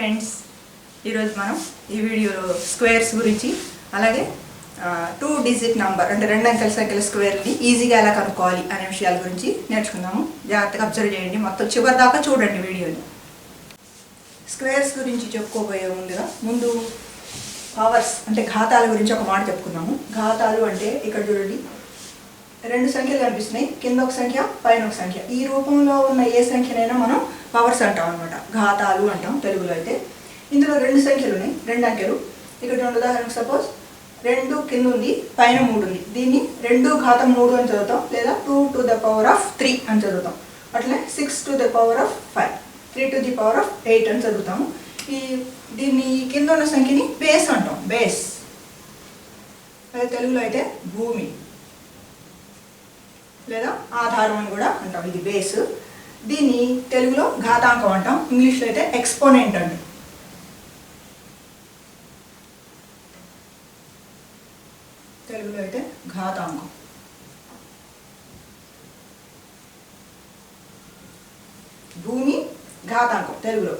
Friends, ఈరోజు మనం ఈ వీడియోలో స్క్వేర్స్ గురించి అలాగే 2 డిజిట్ నంబర్ అంటే 2 అంకెల సంఖ్యల స్క్వేర్ని ఈజీగా ఎలా కనుక్కోవాలి అనే విషయాల గురించి నేర్చుకుందాము. జాగ్రత్తగా అబ్జర్వ్ చేయండి, మొత్తం చివరి దాకా చూడండి వీడియోని. స్క్వేర్స్ గురించి చెప్పుకోబోయే ముందు పవర్స్ అంటే ఘాతాల గురించి ఒక మాట చెప్పుకుందాము. ఘాతాలు అంటే ఇక్కడ చూడండి, 2 సంఖ్యలు కనిపిస్తున్నాయి, కింద ఒక సంఖ్య పైన ఒక సంఖ్య. ఈ రూపంలో ఉన్న ఏ సంఖ్యనైనా మనం పవర్స్ అంటాం అనమాట, ఘాతాలు అంటాం తెలుగులో. అయితే ఇందులో 2 సంఖ్యలు ఉన్నాయి, 2 అంకెలు. ఇక్కడ చూడండి, ఉదాహరణకు సపోజ్ 2 కింద ఉంది, పైన 3 ఉంది. దీన్ని 2 ఘాతం 3 అని చదువుతాం, లేదా 2 to the power of 3 అని చదువుతాం. అట్లనే 6 to the power of 5, 3 to the power of 8 అని చదువుతాము. దీన్ని కింద ఉన్న సంఖ్యని బేస్ అంటాం, బేస్. అదే తెలుగులో అయితే భూమి లేదా ఆధారం అని కూడా అంటాం, ఇది బేస్. దీన్ని తెలుగులో ఘాతాంకం అంటాం, ఇంగ్లీష్లో అయితే ఎక్స్పోనెంట్ అండి. తెలుగులో అయితే ఘాతాంకం. భూమి ఘాతాంకం తెలుగులో,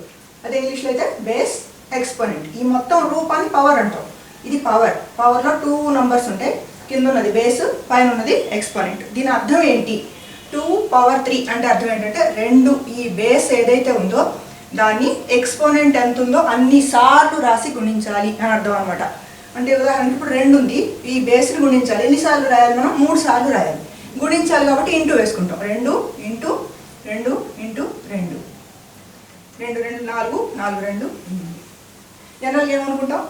అదే ఇంగ్లీష్లో అయితే బేస్, ఎక్స్పోనెంట్. ఈ మొత్తం రూపాన్ని పవర్ అంటాం. ఇది పవర్. పవర్లో 2 నంబర్స్ ఉంటాయి, కింద ఉన్నది బేస్, పైన ఉన్నది ఎక్స్పోనెంట్. దీని అర్థం ఏంటి? 2 power 3 అంటే అర్థం ఏంటంటే 2 ఈ బేస్ ఏదైతే ఉందో దాన్ని ఎక్స్పోనెంట్ ఎంత ఉందో అన్ని సార్లు రాసి గుణించాలి అని అర్థం అనమాట. అంటే ఉదాహరణకి ఇప్పుడు 2 ఉంది, ఈ బేస్ని గుణించాలి. ఎన్నిసార్లు రాయాలి? మనం 3 సార్లు రాయాలి. గుణించాలి కాబట్టి ఇంటూ వేసుకుంటాం. 2 ఇంటూ 2 ఇంటూ 2, 2 2 4, 4 2 జనరల్గా ఏమనుకుంటాం?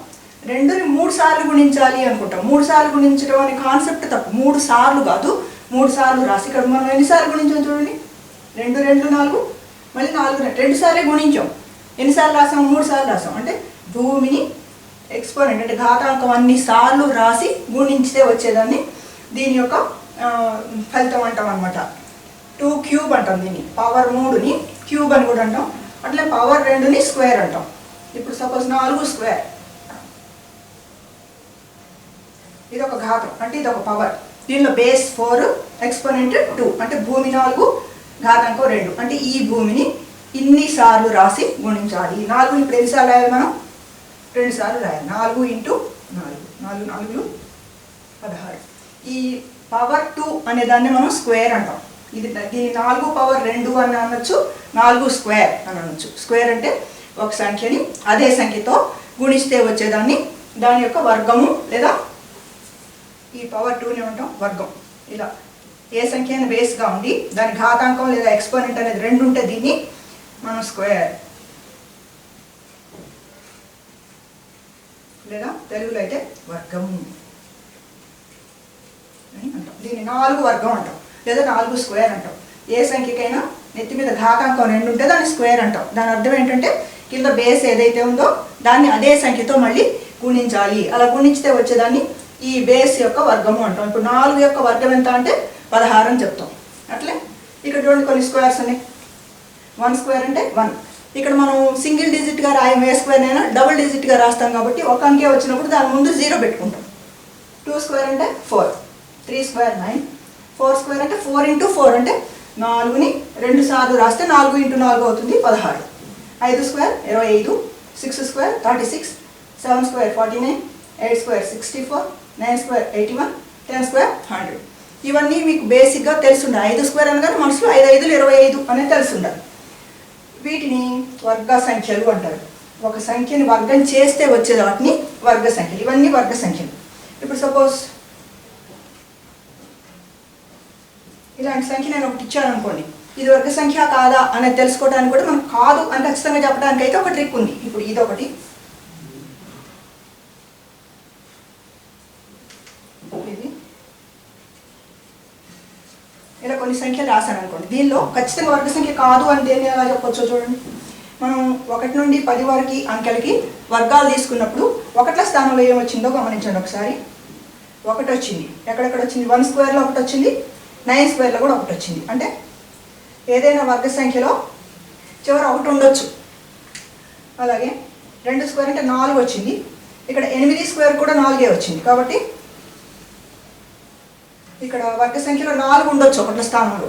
2ని 3 సార్లు గుణించాలి అనుకుంటాం. 3 సార్లు గుణించడం అనే కాన్సెప్ట్ తప్పు. 3 సార్లు కాదు, 3 సార్లు రాసి ఇక్కడ మనం ఎన్నిసార్లు గుణించాం చూడండి. 2 2 4, మళ్ళీ 4 2 సార్లే గుణించాం. ఎన్నిసార్లు రాసాం? 3 సార్లు రాసాం. అంటే భూమిని ఎక్స్పోనెంట్ అంటే ఘాతాంకం అన్ని సార్లు రాసి గుణించితే వచ్చేదాన్ని దీని యొక్క ఫలితం అంటాం అనమాట. 2 క్యూబ్ అంటాం దీన్ని. పవర్ 3ని క్యూబ్ అని కూడా అంటాం. అట్లే పవర్ 2ని స్క్వేర్ అంటాం. ఇప్పుడు సపోజ్ 4 స్క్వేర్, ఇది ఒక ఘాతం అంటే ఇది ఒక పవర్. దీనిలో బేస్ 4, ఎక్స్పోనెంట్ 2 అంటే భూమి 4, ఘాతాంకం 2. అంటే ఈ భూమిని ఇన్ని సార్లు రాసి గుణించాలి. 4 ఇప్పుడు ఎన్నిసార్లు రాయాలి? మనం 2 సార్లు రాయాలి. 4 ఇంటూ 4, 4 4 16. ఈ పవర్ 2 అనే దాన్ని మనం స్క్వేర్ అంటాం. దీన్ని 4 power 2 అని అనొచ్చు, 4 స్క్వేర్ అని అనొచ్చు. స్క్వేర్ అంటే ఒక సంఖ్యని అదే సంఖ్యతో గుణిస్తే వచ్చేదాన్ని దాని యొక్క వర్గము, లేదా ఈ పవర్ 2ని ఏమంటాం? వర్గం. ఇలా ఏ సంఖ్య అయినా బేస్గా ఉంది, దాని ఘాతాంకం లేదా ఎక్స్పోనెంట్ అనేది 2 ఉంటే దీన్ని మనం స్క్వేర్, లేదా తెలుగులో అయితే వర్గం అని అంటాం. దీన్ని 4 వర్గం అంటాం, లేదా 4 స్క్వేర్ అంటాం. ఏ సంఖ్యకైనా నెత్తి మీద ఘాతాంకం 2 ఉంటే దాన్ని స్క్వేర్ అంటాం. దాని అర్థం ఏంటంటే కింద బేస్ ఏదైతే ఉందో దాన్ని అదే సంఖ్యతో మళ్ళీ గుణించాలి. అలా గుణించితే వచ్చేదాన్ని ఈ బేస్ యొక్క వర్గము అంటాం. ఇప్పుడు 4 యొక్క వర్గం ఎంత అంటే 16 అని చెప్తాం. అట్లే ఇక్కడ చూడండి, కొన్ని స్క్వేర్స్ ఉన్నాయి. 1 స్క్వేర్ అంటే 1. ఇక్కడ మనం సింగిల్ డిజిట్గా రాయం, ఏ స్క్వేర్ అయినా డబుల్ డిజిట్గా రాస్తాం కాబట్టి ఒక అంకె వచ్చినప్పుడు దాని ముందు 0 పెట్టుకుంటాం. 2 స్క్వేర్ అంటే 4, 3 స్క్వేర్ 9, 4 స్క్వేర్ అంటే 4 ఇంటూ 4 అంటే 4ని 2 సార్లు రాస్తే 4 ఇంటూ 4 అవుతుంది 16. 5 square 25, 6 square 36, 7 square 49, 8 square 64, 9 square 81, 10 square 100. ఇవన్నీ మీకు బేసిక్గా తెలుసుండాలి. 5 స్క్వేర్ అనగానే మనసులో 5 5 25 అనేది తెలుసుండాలి. వీటిని వర్గ సంఖ్యలు అంటారు. ఒక సంఖ్యని వర్గం చేస్తే వచ్చేది వాటిని వర్గ సంఖ్యలు. ఇవన్నీ వర్గ సంఖ్యలు. ఇప్పుడు సపోజ్ ఇలాంటి సంఖ్య నేను ఒకటి ఇచ్చాను అనుకోండి, ఇది వర్గ సంఖ్య కాదా అనేది తెలుసుకోవడానికి కూడా మనకు కాదు అని ఖచ్చితంగా చెప్పడానికి అయితే ఒక ట్రిక్ ఉంది. ఇప్పుడు ఇదొకటి, ఇలా కొన్ని సంఖ్యలు రాశాను అనుకోండి, దీనిలో ఖచ్చితంగా వర్గ సంఖ్య కాదు అని దేన్ని ఎలా చెప్పొచ్చో చూడండి. మనం 1 నుండి 10 వరకు అంకెలకి వర్గాలు తీసుకున్నప్పుడు 1ల స్థానంలో ఏమొచ్చిందో గమనించండి ఒకసారి. 1 వచ్చింది. ఎక్కడెక్కడ వచ్చింది? 1 స్క్వేర్లో 1 వచ్చింది, 9 స్క్వేర్లో కూడా 1 వచ్చింది. అంటే ఏదైనా వర్గ సంఖ్యలో చివర 1 ఉండొచ్చు. అలాగే 2 స్క్వేర్ అంటే 4 వచ్చింది. ఇక్కడ 8 స్క్వేర్ కూడా 4 వచ్చింది. కాబట్టి ఇక్కడ వర్గ సంఖ్యలో 4 ఉండొచ్చు 1ల స్థానంలో.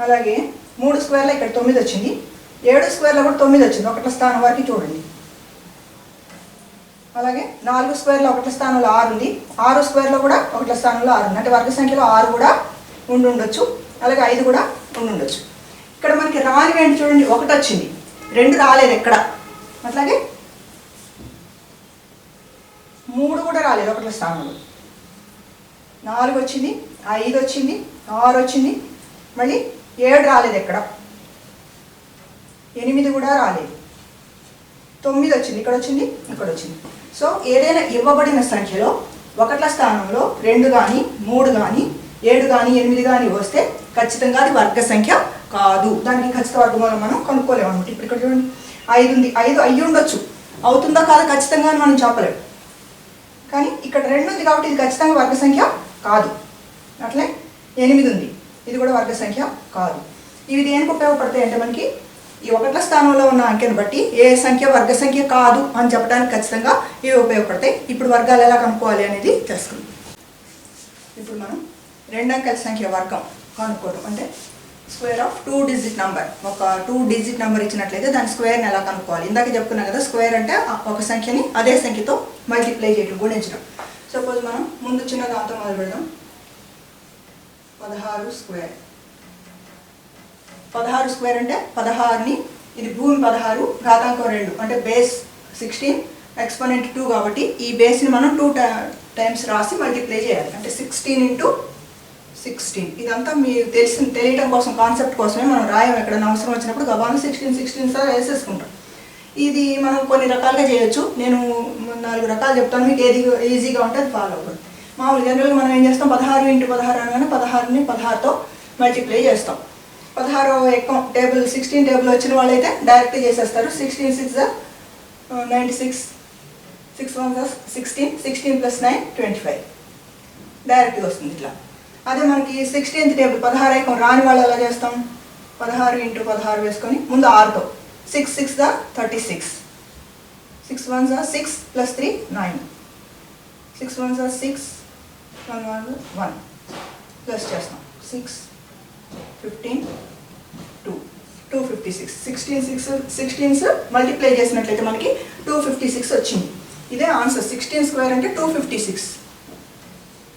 అలాగే 3 స్క్వేర్లో ఇక్కడ 9 వచ్చింది. 7 స్క్వేర్లో కూడా 9 వచ్చింది, ఒకట్ల స్థానం వరకు చూడండి. అలాగే 4 స్క్వేర్లో ఒకట్ల స్థానంలో 6 ఉంది, 6 స్క్వేర్లో కూడా ఒకట్ల స్థానంలో 6 ఉంది. అంటే వర్గ సంఖ్యలో 6 కూడా ఉండొచ్చు, అలాగే 5 కూడా ఉండొచ్చు. ఇక్కడ మనకి రానివి ఏంటి చూడండి, 1 వచ్చింది, 2 రాలేదు ఎక్కడ, అట్లాగే 3 కూడా రాలేదు ఒకట్ల స్థానంలో, 4 వచ్చింది, 5 వచ్చింది, 6 వచ్చింది, మళ్ళీ 7 రాలేదు ఎక్కడ, 8 కూడా రాలేదు, 9 వచ్చింది, ఇక్కడ వచ్చింది, ఇక్కడ వచ్చింది. సో ఏదైనా ఇవ్వబడిన సంఖ్యలో ఒకట్ల స్థానంలో 2 కానీ 3 కానీ 7 కానీ 8 కానీ వస్తే ఖచ్చితంగా అది వర్గ సంఖ్య కాదు. దానికి ఖచ్చిత వర్గమూలం మనం కనుక్కోలేము అనమాట. ఇప్పుడు ఇక్కడ చూడండి 5 ఉంది, 5 అయ్యి ఉండొచ్చు, అవుతుందా కాదు ఖచ్చితంగా అని మనం చెప్పలేము. కానీ ఇక్కడ 2 ఉంది కాబట్టి ఇది ఖచ్చితంగా వర్గ సంఖ్య కాదు. అట్లే 8 ఉంది, ఇది కూడా వర్గ సంఖ్య కాదు. ఇవి దేనికి ఉపయోగపడతాయి అంటే మనకి ఈ ఒకట్ల స్థానంలో ఉన్న అంకెను బట్టి ఏ సంఖ్య వర్గ సంఖ్య కాదు అని చెప్పడానికి ఖచ్చితంగా ఇవి ఉపయోగపడతాయి. ఇప్పుడు వర్గాలు ఎలా కనుక్కోవాలి అనేది తెలుసుకుందాం. ఇప్పుడు మనం 2 అంకెల సంఖ్య వర్గం కనుక్కోవడం అంటే స్క్వేర్ ఆఫ్ 2 డిజిట్ నెంబర్. ఒక 2 డిజిట్ నెంబర్ ఇచ్చినట్లయితే దాని స్క్వేర్ని ఎలా కనుక్కోవాలి. ఇందాక చెప్పుకున్నాం కదా, స్క్వేర్ అంటే ఒక సంఖ్యని అదే సంఖ్యతో మల్టిప్లై చేయడం, గుణించడం. సపోజ్ మనం ముందు చిన్న దాంతో మొదలు పెడదాం. 16 స్క్వేర్. 16 స్క్వేర్ అంటే 16ని, ఇది భూమి 16, ఘాతాంకం 2 అంటే బేస్ 16, ఎక్స్పోనెంట్ 2 కాబట్టి ఈ బేస్ని మనం 2 టైమ్స్ రాసి మల్టిప్లై చేయాలి. అంటే 16 ఇంటూ 16. ఇదంతా మీకు తెలియటం కోసం, కాన్సెప్ట్ కోసమే మనం రాయం. ఎక్కడైనా అవసరం వచ్చినప్పుడు గబాను 16 సార్ వేసేసుకుంటాం. ఇది మనం కొన్ని రకాలుగా చేయొచ్చు. నేను 4 రకాలు చెప్తాను, మీకు ఏది ఈజీగా ఉంటే అది ఫాలో అవ్వండి. మామూలు జనరల్గా మనం ఏం చేస్తాం, 16 ఇంటూ 16 అనగానే 16ని 16తో మల్టిప్లై చేస్తాం. 16 ఎక్కువ టేబుల్ 16 టేబుల్ వచ్చిన వాళ్ళైతే డైరెక్ట్ చేసేస్తారు. 16 6 96, 6 1 16, 16 + 9 25 డైరెక్ట్గా వస్తుంది ఇట్లా. అదే మనకి 16th టేబుల్ 16 ఎక్కువ రాని వాళ్ళు ఎలా చేస్తాం, 16 ఇంటూ 16 వేసుకొని ముందు 6తో 6 6 36, 6 1 6 + 3 9, 6 1 6, 1 1 1 ప్లస్ చేస్తాం 6 15 2 256. 16 మల్టిప్లై చేసినట్లయితే మనకి 256 వచ్చింది. ఇదే ఆన్సర్. 16 స్క్వేర్ అంటే 256.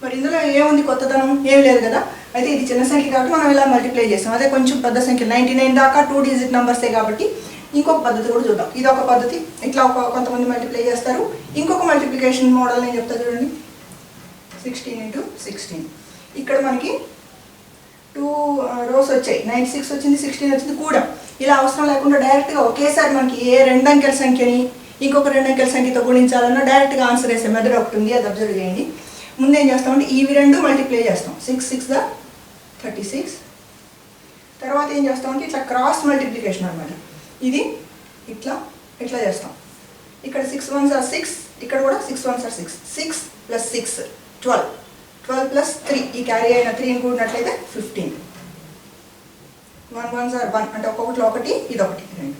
మరి ఇందులో ఏముంది కొత్తదనం, ఏం లేదు కదా. అయితే ఇది చిన్న సంఖ్య కాబట్టి మనం ఇలా మల్టిప్లై చేస్తాం. అదే కొంచెం పెద్ద సంఖ్య 99 దాకా 2 డిజిట్ నెంబర్సే కాబట్టి ఇంకొక పద్ధతి కూడా చూద్దాం. ఇది ఒక పద్ధతి, ఇట్లా కొంతమంది మల్టిప్లై చేస్తారు. ఇంకొక మల్టిప్లికేషన్ మోడల్ నేను చెప్తా చూడండి. 16 ఇంటూ 16. ఇక్కడ మనకి 2 రోస్ వచ్చాయి, 96 వచ్చింది, 16 వచ్చింది కూడా. ఇలా అవసరం లేకుండా డైరెక్ట్గా ఒకేసారి మనకి ఏ 2 అంకెల సంఖ్యని ఇంకొక 2 అంకెల సంఖ్యతో గుణించాలన్నా డైరెక్ట్గా ఆన్సర్ వేసే మెథడ్ ఒకటి ఉంది, అది అబ్జర్వ్ చేయండి. ముందు ఏం చేస్తామంటే ఇవి 2 మల్టిప్లై చేస్తాం. 6 6 36. తర్వాత ఏం చేస్తామంటే ఇట్లా క్రాస్ మల్టిప్లికేషన్ అనమాట. ఇది ఇట్లా ఇట్లా చేస్తాం. ఇక్కడ 6 1 6, ఇక్కడ కూడా 6 1 6, 6 + 6 12, 12 + 3, ఈ క్యారీ అయిన 3 కూడినట్లయితే 15. 1 1 1 అంటే ఒక్కొక్కటిలో 1, ఇది 1 2.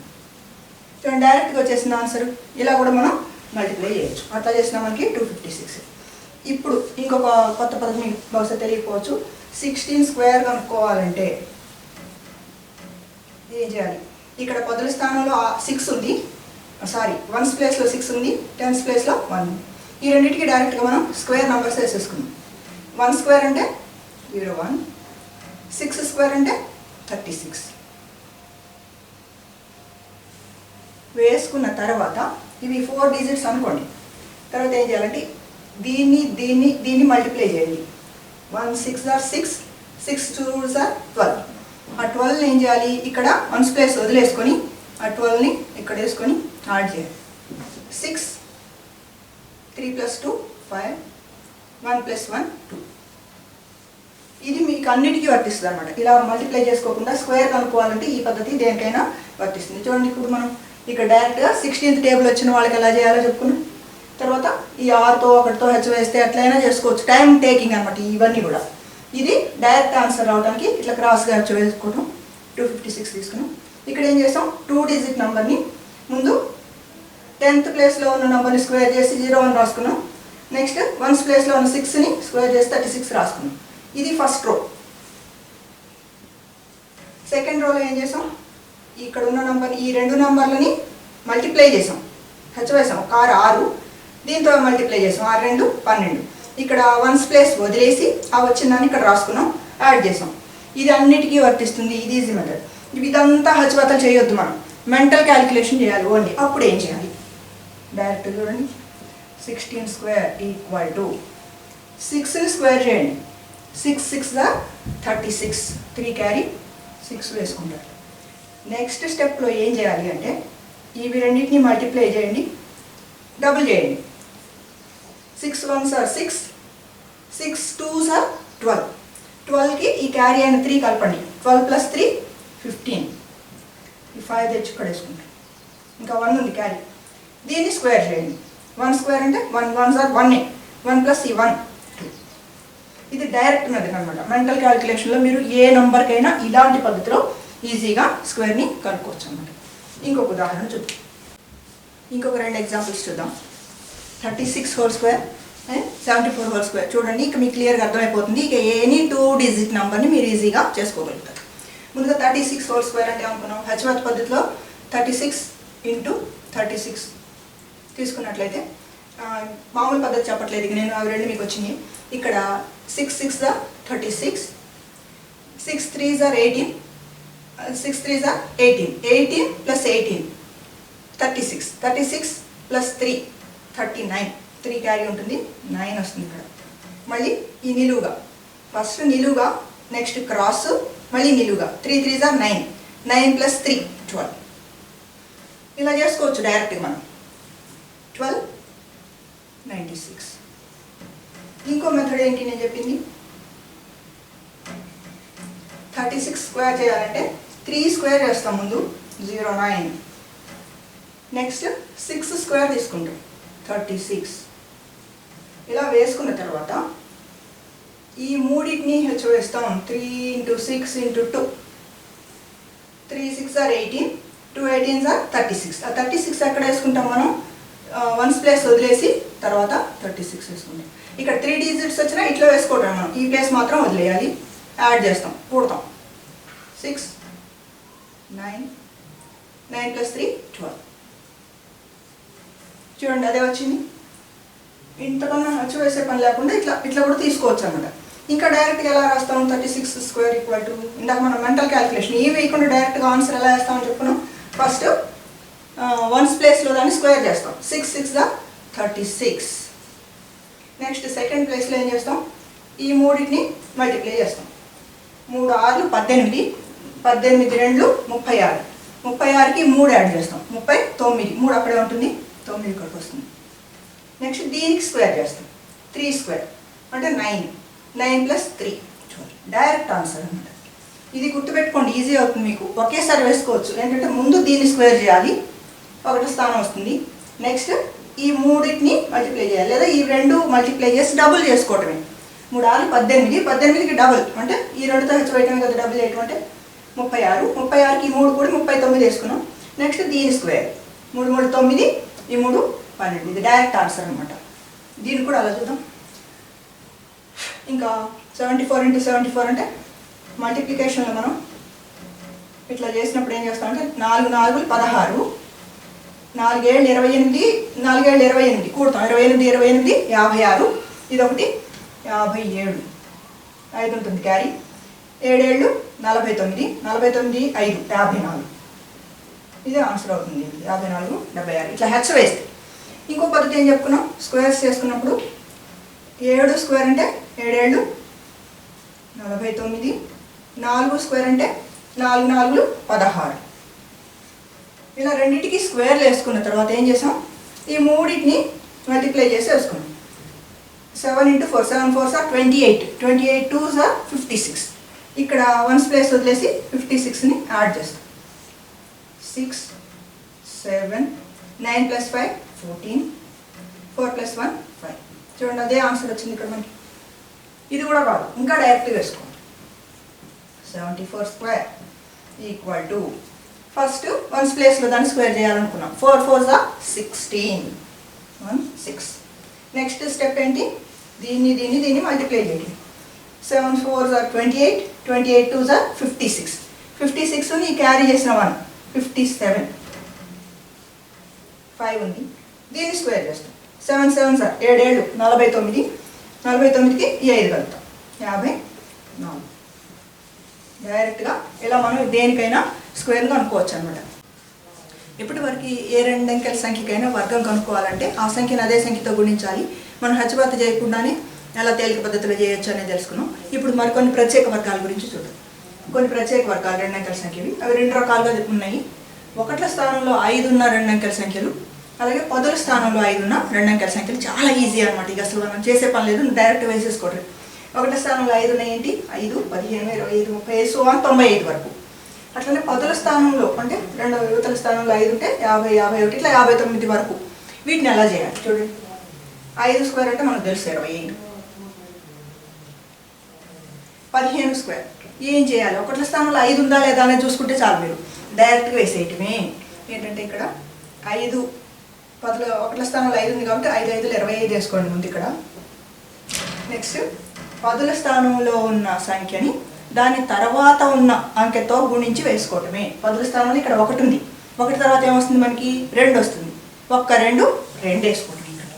చూడండి డైరెక్ట్గా వచ్చేసిన ఆన్సర్. ఇలా కూడా మనం మల్టిప్లై చేయొచ్చు. అట్లా చేసినా మనకి 256. ఇప్పుడు ఇంకొక కొత్త పద్ధతి మీకు బహుశా తెలియకపోవచ్చు. 16 స్క్వేర్ కనుక్కోవాలంటే ఏం చేయాలి, ఇక్కడ పదుల స్థానంలో 6 ఉంది, సారీ 1's ప్లేస్లో 6 ఉంది, 10's ప్లేస్లో 1 ఉంది. ఈ రెండింటికి డైరెక్ట్గా మనం స్క్వేర్ నెంబర్స్ వేసేసుకుందాం. 1 స్క్వేర్ అంటే 01, 6 స్క్వేర్ అంటే 36. వేసుకున్న తర్వాత ఇవి 4 డిజిట్స్ అనుకోండి. తర్వాత ఏం చేయాలంటే దీన్ని మల్టిప్లై చేయండి. 1 6 6, 6 2 12. ఆ 12 ఏం చేయాలి, ఇక్కడ 1's ప్లేస్ వదిలేసుకొని ఆ 12ని ఇక్కడ వేసుకొని యాడ్ చేయాలి. 6 3 + 2 5, 1 + 1 2. ఇది మీకు అన్నిటికీ వర్తిస్తుంది అనమాట. ఇలా మల్టిప్లై చేసుకోకుండా స్క్వేర్ కనుక్కోవాలంటే ఈ పద్ధతి దేనికైనా వర్తిస్తుంది. చూడండి ఇప్పుడు మనం ఇక్కడ డైరెక్ట్గా 16th టేబుల్ వచ్చిన వాళ్ళకి ఎలా చేయాలో చెప్పుకున్నాం. తర్వాత ఈ 6తో 1తో హెచ్ వేస్తే ఎట్లయినా చేసుకోవచ్చు. టైం టేకింగ్ అనమాట ఇవన్నీ కూడా. ఇది డైరెక్ట్ ఆన్సర్ రావడానికి ఇట్లా క్రాస్గా హెచ్ వేసుకోవడం. 256 తీసుకున్నాం. ఇక్కడ ఏం చేస్తాం, 2 డిజిట్ నెంబర్ని ముందు 10th ప్లేస్లో ఉన్న నెంబర్ని స్క్వేర్ చేసి 01 రాసుకున్నాం. నెక్స్ట్ 1's ప్లేస్లో ఉన్న 6ని స్క్వేర్ చేసి 36 రాసుకున్నాం. ఇది ఫస్ట్ రో. సెకండ్ రోలో ఏం చేసాం, ఇక్కడ ఉన్న నంబర్ ఈ రెండు నంబర్లని మల్టిప్లై చేసాం, హెచ్ వేసాం. ఒక 6 దీంతో మల్టిప్లై చేసాం, 6 2 12. ఇక్కడ వన్స్ ప్లేస్ వదిలేసి ఆ వచ్చిన దాన్ని ఇక్కడ రాసుకున్నాం, యాడ్ చేసాం. ఇది అన్నిటికీ వర్తిస్తుంది, ఇది ఈజీ మెథడ్. ఇదంతా హెచ్వతలు చేయొద్దు, మనం మెంటల్ క్యాలిక్యులేషన్ చేయాలి ఓన్లీ. అప్పుడు ఏం చేయాలి, డైరెక్ట్ చూడండి. 16 స్క్వేర్ ఈక్వల్ టు 6ని స్క్వేర్ చేయండి. 6 6 36, 3 క్యారీ 6 వేసుకుంటారు. నెక్స్ట్ స్టెప్లో ఏం చేయాలి అంటే ఇవి రెండింటిని మల్టిప్లై చేయండి, డబుల్ చేయండి. 6 1s are 6, 6 2s are 12. 12కి ఈ క్యారీ అయిన 3 కలపండి. 12 + 3 15. ఈ 5 తెచ్చి ఇక్కడ వేసుకుంటాం. ఇంకా 1 ఉంది క్యారీ, దీన్ని స్క్వేర్ చేయండి. 1 స్క్వేర్ అంటే 1 1s are 1. 1 + ఈ 1 2. ఇది డైరెక్ట్ మెథడ్ అనమాట. మెంటల్ క్యాలిక్యులేషన్లో మీరు ఏ నెంబర్కైనా ఇలాంటి పద్ధతిలో ఈజీగా స్క్వేర్ని కనుక్కోవచ్చు అన్నమాట. ఇంకొక ఉదాహరణ చూద్దాం. ఇంకొక 2 ఎగ్జాంపుల్స్ చూద్దాం. 36 whole square and 74 whole square. చూడండి, ఇక మీకు క్లియర్గా అర్థమైపోతుంది. ఇక ఎనీ 2 డిజిట్ నెంబర్ని మీరు ఈజీగా చేసుకోగలుగుతారు. ముందుగా 36 హోల్ స్క్వేర్ అంటే అనుకున్నాం, హెచ్వత్ పద్ధతిలో 36 × 36 తీసుకున్నట్లయితే, మామూలు పద్ధతి చెప్పట్లేదు, ఇక నేను అవి రెండు మీకు వచ్చినాయి. ఇక్కడ 6 6 36, 6 3s are 18, 6 3s are 18, 18 + 18 36, 36 + 3 39, 3 carry ఉంటుంది, 9 వస్తుంది ఇక్కడ. మళ్ళీ ఈ నిలువుగా, ఫస్ట్ నిలువుగా, నెక్స్ట్ క్రాస్, మళ్ళీ నిలువుగా. 3 3s are 9, 9 + 3 12. ఇలా చేసుకోవచ్చు డైరెక్ట్గా మనం. 12 96. ఇంకో మెథడ్ ఏంటి నేను చెప్పింది, 36 స్క్వేర్ చేయాలంటే 3 స్క్వేర్ చేస్తాం ముందు, 09. నెక్స్ట్ 6 స్క్వేర్ తీసుకుంటాం, 36. ఇలా వేసుకున్న తర్వాత ఈ మూడింటిని హెచ్ వేస్తాం. 3 × 6 × 2, 3 6 are 18, 2 18s are 36. ఆ 36 ఎక్కడ వేసుకుంటాం మనం, 1s ప్లేస్ వదిలేసి తర్వాత 36 వేసుకుంటాం. ఇక్కడ 3 డిజిట్స్ వచ్చినా ఇట్లా వేసుకోవటం మనం, ఈ ప్లేస్ మాత్రం వదిలేయాలి. యాడ్ చేస్తాం, కూడతాం. 6 9, 9 + 3 12. చూడండి, అదే వచ్చింది. ఇంతకన్నా హెచ్ వేసే పని లేకుండా ఇట్లా ఇట్లా కూడా తీసుకోవచ్చు అన్నమాట. ఇంకా డైరెక్ట్గా ఎలా రాస్తాం, 36 స్క్వేర్ ఈక్వల్ టు, ఇందాక మనం మెంటల్ క్యాలిక్యులేషన్ ఈ వేయకుండా డైరెక్ట్గా ఆన్సర్ ఎలా వేస్తామని చెప్పుకున్నాం. ఫస్ట్ 1s ప్లేస్లో దాన్ని స్క్వేర్ చేస్తాం. 6 6 36. నెక్స్ట్ సెకండ్ ప్లేస్లో ఏం చేస్తాం, ఈ మూడింటిని మల్టిప్లై చేస్తాం. 3 6 18, 18 2 36, 36కి 3 యాడ్ చేస్తాం, 39. 3 అక్కడే ఉంటుంది, 9 ఇక్కడికి వస్తుంది. నెక్స్ట్ దీనికి స్క్వేర్ చేస్తాం, 3 స్క్వేర్ అంటే 9, 9 + 3 12. డైరెక్ట్ ఆన్సర్ అనమాట. ఇది గుర్తుపెట్టుకోండి, ఈజీ అవుతుంది మీకు. ఒకేసారి వేసుకోవచ్చు, ఏంటంటే ముందు దీన్ని స్క్వేర్ చేయాలి, ఒకటి స్థానం వస్తుంది. నెక్స్ట్ ఈ మూడింటిని మల్టిప్లై చేయాలి, లేదా ఈ రెండు మల్టిప్లై చేసి డబుల్ చేసుకోవటమే. 3 6 18, 18కి డబుల్ అంటే ఈ రెండుతో హెచ్ వేయటమే కదా, డబుల్ చేయటం అంటే 36, 36కి 3 కూడా 39 వేసుకున్నాం. నెక్స్ట్ దీని స్క్వేర్, 3 3 9, ఈ 3 12. ఇది డైరెక్ట్ ఆన్సర్ అనమాట. దీన్ని కూడా అలా చూద్దాం. ఇంకా 74 × 74 అంటే మల్టిప్లికేషన్లో మనం ఇట్లా చేసినప్పుడు ఏం చేస్తామంటే 4 4 16, 4 7 28, 4 7 28 కూడతాం. 28 28 56, ఇదొకటి 57, 5 ఉంటుంది క్యారీ. 7 7 49, 49 5 54. ఇదే ఆన్సర్ అవుతుంది. 54 76 ఇట్లా హెచ్ వేస్తే. ఇంకో పద్ధతి ఏం చెప్పుకున్నాం, స్క్వేర్స్ చేసుకున్నప్పుడు 7 స్క్వేర్ అంటే 7 7 49, 4 స్క్వేర్ అంటే 4 4 16. ఇలా రెండింటికి స్క్వేర్లు వేసుకున్న తర్వాత ఏం చేసాం, ఈ మూడింటిని మల్టిప్లై చేసి వేసుకున్నాం. 7 × 4, 7 4s are 28, 28 2s are 56. ఇక్కడ 1s ప్లేస్ వదిలేసి 56ని యాడ్ చేస్తాం. 6 7 9 + 5 14, 4 + 1 5. చూడండి, అదే ఆన్సర్ వచ్చింది ఇక్కడ మనకి. ఇది కూడా కాదు, ఇంకా డైరెక్ట్గా వేసుకోండి. 74 square equal to, first 1s ప్లేస్లో దాన్ని స్క్వేర్ చేయాలనుకున్నాం. 4 4s are 16, 1 6. నెక్స్ట్ స్టెప్ ఏంటి, దీన్ని మల్టిప్లై చేయండి. 7 4s are 28, 28 2s are 56. 56ని carry చేసిన 1 57. 5 ఉంది, దీన్ని స్క్వేర్ చేస్తాం. 7 7 సార్ 7 7 49. 49కి ఈ 5 కలుపుతాం, 54. డైరెక్ట్గా ఇలా మనం దేనికైనా స్క్వేర్గా అనుకోవచ్చు అనమాట. ఇప్పటి వరకు ఏ రెండు అంకెల సంఖ్యకైనా వర్గం కనుక్కోవాలంటే ఆ సంఖ్యను అదే సంఖ్యతో గుణించాలి. మనం హెచ్చబాత చేయకుండానే ఎలా తేలిక పద్ధతిలో చేయొచ్చు అనేది తెలుసుకున్నాం. ఇప్పుడు మరికొన్ని ప్రత్యేక వర్గాల గురించి చూద్దాం. కొన్ని ప్రత్యేక వర్గాలు రెండు అంకెల సంఖ్యలు, అవి రెండు రకాలుగా ఉన్నాయి. ఒకట్ల స్థానంలో 5 ఉన్న రెండు అంకెల సంఖ్యలు, అలాగే పదుల స్థానంలో 5 ఉన్న రెండు అంకెల సంఖ్యలు. చాలా ఈజీ అనమాట, ఇక అసలు మనం చేసే పని లేదు, డైరెక్ట్ వేసేసుకోవడం. ఒకట్ల స్థానంలో 5 ఉన్నాయి ఏంటి, 5 15 25 35 95 వరకు. అట్లనే పదుల స్థానంలో అంటే రెండు యువతల స్థానంలో 5 ఉంటే 50 51 ఇట్లా 59 వరకు. వీటిని ఎలా చేయాలి చూడండి. 5 స్క్వేర్ అంటే మనకు తెలుసు 25. 15 స్క్వేర్ ఏం చేయాలి, ఒకట్ల స్థానంలో 5 ఉందా లేదా అనేది చూసుకుంటే చాలు, మీరు డైరెక్ట్గా వేసేయటమే. ఏంటంటే ఇక్కడ 5 పదుల ఒకట్ల స్థానంలో 5 ఉంది కాబట్టి 5 5 25 వేసుకోండి ముందు ఇక్కడ. నెక్స్ట్ పదుల స్థానంలో ఉన్న సంఖ్యని దాని తర్వాత ఉన్న అంకెతో గుణించి వేసుకోవటమే. పదుల స్థానంలో ఇక్కడ 1 ఉంది, 1 తర్వాత ఏమొస్తుంది మనకి 2 వస్తుంది. 2 వేసుకోవటం ఇక్కడ,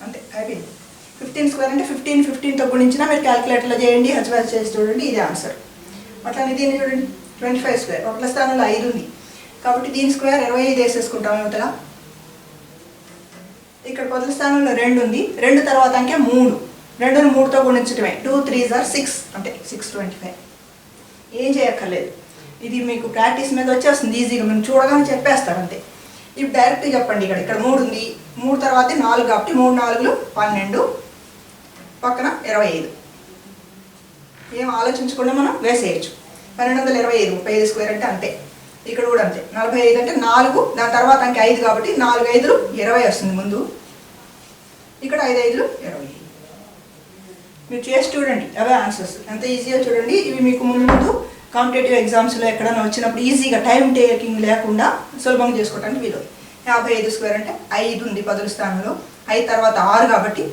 అంతే అయిపోయింది. 15 స్క్వేర్ అంటే 15తో గుణించినా మీరు క్యాలిక్యులేటర్లో చేయండి, హెచ్వాస్ చేసి చూడండి, ఇదే ఆన్సర్. అట్లానే దీన్ని చూడండి 25 స్క్వేర్, ఒకట్ల స్థానంలో 5 ఉంది కాబట్టి దీని స్క్వేర్ 25 వేసేసుకుంటాం యువతల. ఇక్కడ పదుల స్థానంలో 2 ఉంది, 2 తర్వాత అంకె 3, 2ని 3తో గుణించడమే. 2 3s are 6 అంటే 625. ఏం చేయక్కర్లేదు, ఇది మీకు ప్రాక్టీస్ మీద వచ్చేస్తుంది ఈజీగా, మీరు చూడగానే చెప్పేస్తారు అంతే. ఇప్పుడు డైరెక్ట్గా చెప్పండి. ఇక్కడ 3 ఉంది, 3 తర్వాత 4 కాబట్టి 3 4 12, పక్కన 25. ఏం ఆలోచించకుండా మనం వేసేయచ్చు. 1225 35 స్క్వేర్ అంటే అంతే. ఇక్కడ కూడా అంతే, 45 అంటే 4, దాని తర్వాత అంకె 5 కాబట్టి 4 5 20 వస్తుంది ముందు. ఇక్కడ 5 5 25. మీరు చేసి చూడండి, అవే ఆన్సర్స్ ఎంత ఈజీగా చూడండి. ఇవి మీకు ముందు కాంపిటేటివ్ ఎగ్జామ్స్లో ఎక్కడైనా వచ్చినప్పుడు ఈజీగా టైం టేకింగ్ లేకుండా సులభంగా చేసుకోవడానికి వీలు. 55 స్క్వేర్ అంటే 5 ఉంది పదుల స్థానంలో, 5 తర్వాత 6 కాబట్టి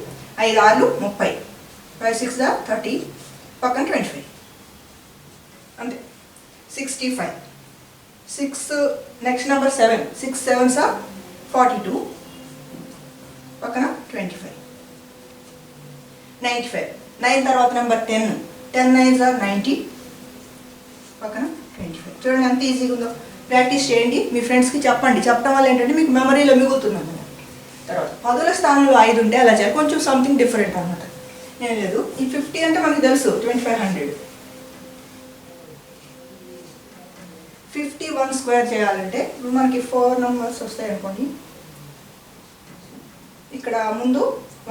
5 6 30, 5 6 30, పక్కన 25 అంతే 65. 6 నెక్స్ట్ నెంబర్ 7, 6 7s are 42, పక్కన 25. 95. 9 తర్వాత నెంబర్ 10, 10 9s are 90, పక్కన 25. చూడండి ఎంత ఈజీగా ఉందో. ప్రాక్టీస్ చేయండి, మీ ఫ్రెండ్స్కి చెప్పండి. చెప్పడం వల్ల ఏంటంటే మీకు మెమరీలో మిగులుతుంది అన్నమాట. తర్వాత పదుల స్థానంలో 5 ఉంటే అలా చేయాలి, కొంచెం సంథింగ్ డిఫరెంట్ అనమాట. ఏం లేదు, ఈ 50 అంటే మనకు తెలుసు 2500. 51 స్క్వేర్ చేయాలంటే ఇప్పుడు మనకి 4 నెంబర్స్ వస్తాయి అనుకోండి. ఇక్కడ ముందు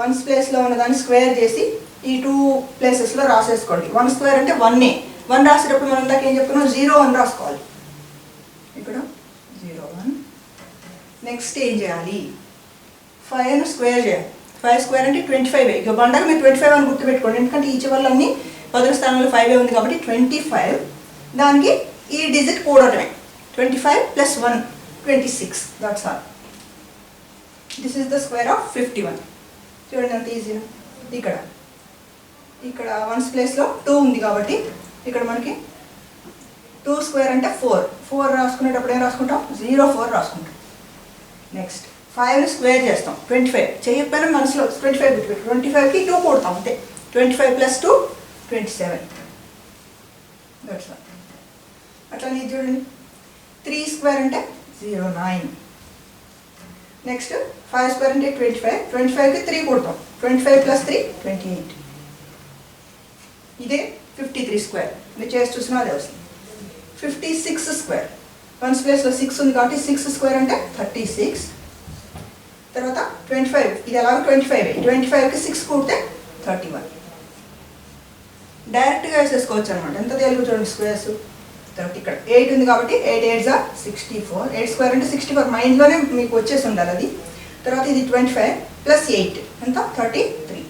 1 ప్లేస్లో ఉన్నదాన్ని స్క్వేర్ చేసి ఈ 2 ప్లేసెస్లో రాసేసుకోండి. 1 స్క్వేర్ అంటే 1 రాసేటప్పుడు మనం ఇందాక ఏం చెప్పుకున్నాం, 0 1 రాసుకోవాలి. ఇక్కడ 0 1. నెక్స్ట్ ఏం చేయాలి, 5 స్క్వేర్ చేయాలి. 5 స్క్వేర్ అంటే 25. ఇక బండగా మీరు 25 అని గుర్తుపెట్టుకోండి, ఎందుకంటే ఈ చివర్లన్నీ పదుల స్థానంలో 5 ఉంది కాబట్టి 25. దానికి ఈ డిజిట్ కూడటమే, 25 + 1 26. That's all. This is the square of 51. చూడండి ఎంత ఈజీ. ఇక్కడ 1 ప్లేస్లో 2 ఉంది కాబట్టి ఇక్కడ మనకి 2 స్క్వేర్ అంటే 4 రాసుకునేటప్పుడు ఏం రాసుకుంటాం, 0 4 రాసుకుంటాం. నెక్స్ట్ 5 స్క్వేర్ చేస్తాం, 25 చేయకపోయినా మనసులో 25 గుర్తుపెట్టు. 25కి 2 కూడతాం అంతే, 25 + 2 27. That's all. అట్లా ఇది చూడండి 3 స్క్వేర్ అంటే 09. నెక్స్ట్ 5 స్క్వేర్ అంటే 25, 25కి 3 కూడతాం, 25 + 3 28. ఇదే 53 స్క్వేర్, మీరు చేసి చూసినా అదే వస్తుంది. 56 స్క్వేర్, 1 ప్లేస్లో 6 ఉంది కాబట్టి 6 స్క్వేర్ అంటే 36. తర్వాత 25, ఇది ఎలాగో 25, 25కి 6 కూడితే 31. డైరెక్ట్గా వేసేసుకోవచ్చు అనమాట, ఎంత తెలుగు చూడండి స్క్వేర్స్. తర్వాత ఇక్కడ 8 ఉంది కాబట్టి 8 8s are 64. 8 స్క్వేర్ అంటే 64, మైండ్లోనే మీకు వచ్చేసి ఉండాలి అది. తర్వాత ఇది 25 + 8 ఎంత 33.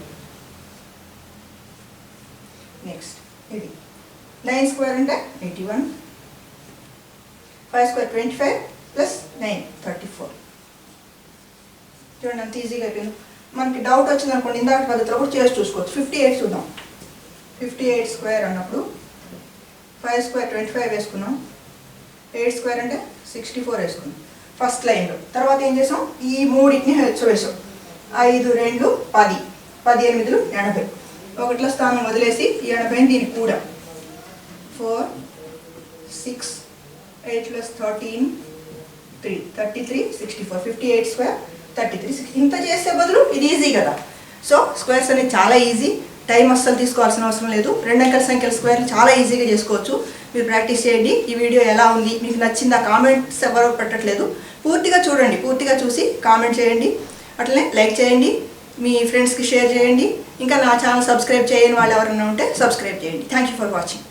నెక్స్ట్ ఇది 9 స్క్వేర్ అంటే 81. 5 స్క్వేర్ 25 + 9 34. చూడండి అంత ఈజీగా అయిపోయింది. మనకి డౌట్ వచ్చింది అనుకోండి, ఇందాక పద్ధతిలో కూడా చేసి చూసుకోవచ్చు. 58 చూద్దాం. 58 స్క్వేర్ అన్నప్పుడు 5 స్క్వేర్ 25 వేసుకున్నాం, 8 స్క్వేర్ అంటే 64 వేసుకున్నాం ఫస్ట్ లైన్లో. తర్వాత ఏం చేసాం, ఈ మూడింటిని హెచ్చు వేసాం. 5 2 10, 10 8 80. ఒకటిలో స్థానం వదిలేసి 80 దీనికి కూడా 4 6 8 + 13 3 33 64 58 స్క్వేర్ 33. ఇంత చేసే బదులు ఇది ఈజీ కదా. సో స్క్వేర్స్ అనేది చాలా ఈజీ, టైం అస్సలు తీసుకోవాల్సిన అవసరం లేదు. 2 అంకెల సంఖ్యల స్క్వేర్లు చాలా ఈజీగా చేసుకోవచ్చు. మీరు ప్రాక్టీస్ చేయండి. ఈ వీడియో ఎలా ఉంది, మీకు నచ్చిందా? కామెంట్స్ ఎవరో పెట్టట్లేదు, పూర్తిగా చూడండి. పూర్తిగా చూసి కామెంట్ చేయండి. అట్లనే లైక్ చేయండి, మీ ఫ్రెండ్స్కి షేర్ చేయండి. ఇంకా నా ఛానల్ సబ్స్క్రైబ్ చేయని వాళ్ళు ఎవరైనా ఉంటే సబ్స్క్రైబ్ చేయండి. Thank you for watching.